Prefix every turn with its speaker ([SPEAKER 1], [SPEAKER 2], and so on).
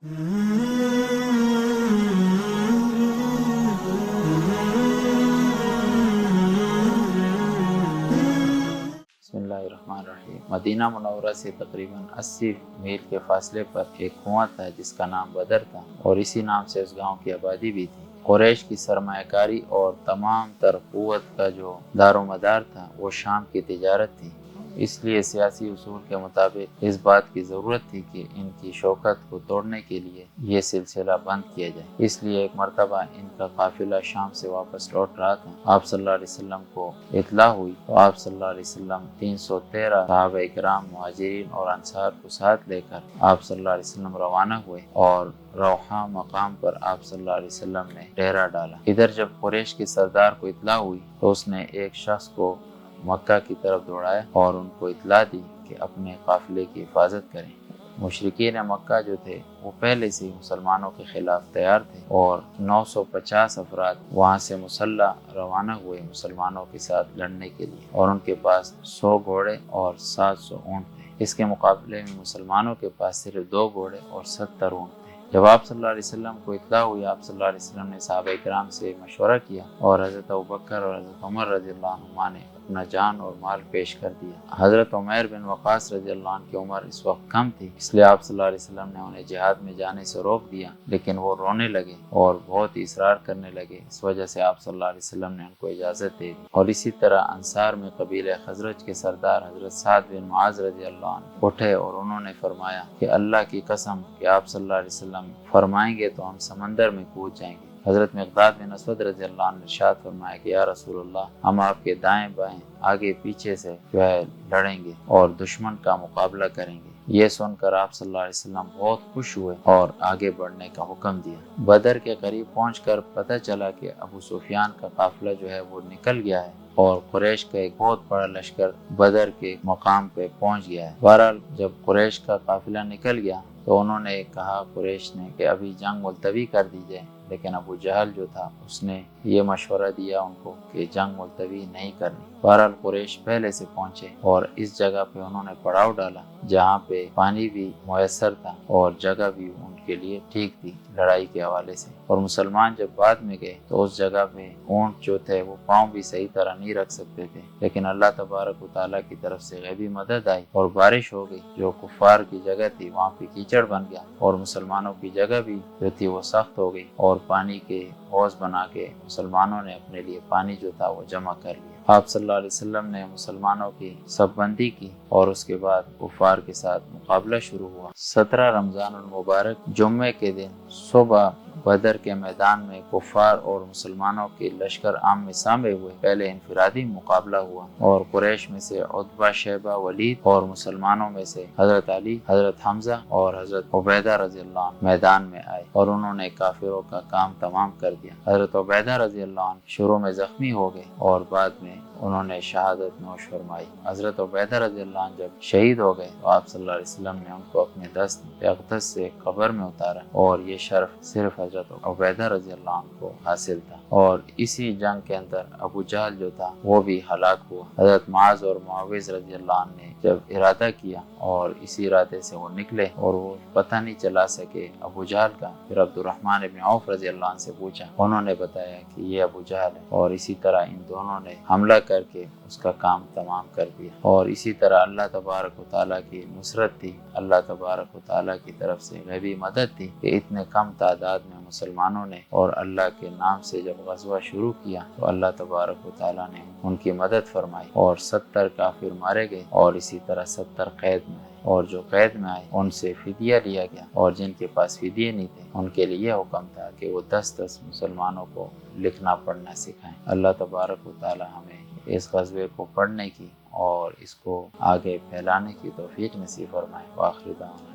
[SPEAKER 1] بسم اللہ الرحمن الرحیم۔ مدینہ منورہ سے تقریباً 80 میل کے فاصلے پر ایک کنواں تھا جس کا نام بدر تھا، اور اسی نام سے اس گاؤں کی آبادی بھی تھی۔ قریش کی سرمایہ کاری اور تمام تر قوت کا جو دار و مدار تھا وہ شام کی تجارت تھی، اس لیے سیاسی اصول کے مطابق اس بات کی ضرورت تھی کہ ان کی شوکت کو توڑنے کے لیے یہ سلسلہ بند کیا جائے۔ اس لیے ایک مرتبہ ان کا قافلہ شام سے واپس لوٹ رہا تھا۔ آپ صلی اللہ علیہ وسلم کو اطلاع ہوئی تو آپ صلی اللہ علیہ وسلم 313 صحابہ اکرام مہاجرین اور انصار کو ساتھ لے کر آپ صلی اللہ علیہ وسلم روانہ ہوئے، اور روحا مقام پر آپ صلی اللہ علیہ وسلم نے ڈیرا ڈالا۔ ادھر جب قریش کے سردار کو اطلاع ہوئی تو اس نے ایک شخص کو مکہ کی طرف دوڑایا اور ان کو اطلاع دی کہ اپنے قافلے کی حفاظت کریں۔ مشرکین مکہ جو تھے وہ پہلے سے مسلمانوں کے خلاف تیار تھے، اور 950 افراد وہاں سے مسلح روانہ ہوئے مسلمانوں کے ساتھ لڑنے کے لیے، اور ان کے پاس 100 گھوڑے اور 700 اونٹ تھے۔ اس کے مقابلے میں مسلمانوں کے پاس صرف 2 گھوڑے اور 70 اونٹ تھے۔ جب آپ صلی اللہ علیہ وسلم کو اطلاع ہوئی، آپ صلی اللہ علیہ وسلم نے صحابہ کرام سے مشورہ کیا، اور حضرت ابوبکر اور حضرت عمر رضی اللہ عنہما نے اپنا جان اور مال پیش کر دیا۔ حضرت عمیر بن وقاص رضی اللہ عنہ کی عمر اس وقت کم تھی، اس لیے آپ صلی اللہ علیہ وسلم نے انہیں جہاد میں جانے سے روک دیا، لیکن وہ رونے لگے اور بہت اصرار کرنے لگے۔ اس وجہ سے آپ صلی اللہ علیہ وسلم نے ان کو اجازت دے دی۔ اور اسی طرح انصار میں قبیلہ خزرج کے سردار حضرت سعد بن معاذ رضی اللہ عنہ اٹھے اور انہوں نے فرمایا کہ اللہ کی قسم کہ آپ صلی اللہ علیہ وسلم فرمائیں گے تو ہم سمندر میں کود جائیں گے۔ حضرت مقداد بن اسود رضی اللہ عنہ نے ارشاد فرمایا کہ یا رسول اللہ، ہم آپ کے دائیں بائیں آگے پیچھے سے لڑیں گے اور دشمن کا مقابلہ کریں گے۔ یہ سن کر آپ صلی اللہ علیہ وسلم بہت خوش ہوئے اور آگے بڑھنے کا حکم دیا۔ بدر کے قریب پہنچ کر پتہ چلا کہ ابو سفیان کا قافلہ جو ہے وہ نکل گیا ہے، اور قریش کا ایک بہت بڑا لشکر بدر کے مقام پہ پہنچ گیا ہے۔ بہرحال جب قریش کا قافلہ نکل گیا تو انہوں نے کہا، قریش نے، کہ ابھی جنگ ملتوی کر دی جائے، لیکن ابو جہل جو تھا اس نے یہ مشورہ دیا ان کو کہ جنگ ملتوی نہیں کرنی۔ بہرحال قریش پہلے سے پہنچے اور اس جگہ پہ انہوں نے پڑاؤ ڈالا جہاں پہ پانی بھی میسر تھا اور جگہ بھی ان کے لیے ٹھیک تھی لڑائی کے حوالے سے۔ اور مسلمان جب بعد میں گئے تو اس جگہ پہ اونٹ جو تھے وہ پاؤں بھی صحیح طرح نہیں رکھ سکتے تھے، لیکن اللہ تبارک و تعالیٰ کی طرف سے غیبی مدد آئی اور بارش ہو گئی۔ جو کفار کی جگہ تھی وہاں پہ کیچڑ بن گیا، اور مسلمانوں کی جگہ بھی جو تھی وہ سخت ہو گئی، اور پانی کے حوض بنا کے مسلمانوں نے اپنے لیے پانی جو تھا وہ جمع کر لیا۔ آپ صلی اللہ علیہ وسلم نے مسلمانوں کی صف بندی کی، اور اس کے بعد کفار کے ساتھ مقابلہ شروع ہوا۔ 17 رمضان المبارک جمعے کے دن صبح بدر کے میدان میں کفار اور مسلمانوں کے لشکر آمنے سامنے ہوئے۔ پہلے انفرادی مقابلہ ہوا، اور قریش میں سے عتبہ، شیبہ، ولید، اور مسلمانوں میں سے حضرت علی، حضرت حمزہ اور حضرت عبیدہ رضی اللہ عنہ میدان میں آئے، اور انہوں نے کافروں کا کام تمام کر دیا۔ حضرت عبیدہ رضی اللہ عنہ شروع میں زخمی ہو گئے اور بعد میں انہوں نے شہادت نوش فرمائی۔ حضرت عبیدہ رضی اللہ عنہ جب شہید ہو گئے تو آپ صلی اللہ علیہ وسلم نے ان کو اپنے دست اقدس سے قبر میں اتارا، اور یہ شرف صرف حضرت عبیدہ رضی اللہ عنہ کو حاصل تھا۔ اور اسی جنگ کے اندر ابو جہل جو تھا وہ بھی ہلاک ہوا۔ حضرت معاذ اور معاوض رضی اللہ عنہ نے جب ارادہ کیا اور اسی ارادے سے وہ نکلے اور وہ پتہ نہیں چلا سکے ابو جہل کا، پھر عبد الرحمن ابن عوف رضی اللہ عنہ سے پوچھا، انہوں نے بتایا کہ یہ ابو جہل ہے، اور اسی طرح ان دونوں نے حملہ کر کے اس کا کام تمام کر دیا۔ اور اسی طرح اللہ تبارک و تعالیٰ کی نصرت تھی، اللہ تبارک و تعالیٰ کی طرف سے غیبی مدد تھی کہ اتنے کم تعداد میں مسلمانوں نے اور اللہ کے نام سے جب غزوہ شروع کیا تو اللہ تبارک و تعالیٰ نے ان کی مدد فرمائی، اور 70 کافر مارے گئے، اور اسی طرح 70 قید میں آئے، اور جو قید میں آئے ان سے فدیہ لیا گیا، اور جن کے پاس فدیے نہیں تھے ان کے لیے یہ حکم تھا کہ وہ 10 مسلمانوں کو لکھنا پڑھنا سکھائیں۔ اللہ تبارک و تعالیٰ ہمیں اس غزوے کو پڑھنے کی اور اس کو آگے پھیلانے کی توفیق نصیب فرمائے۔ وآخر دعوانا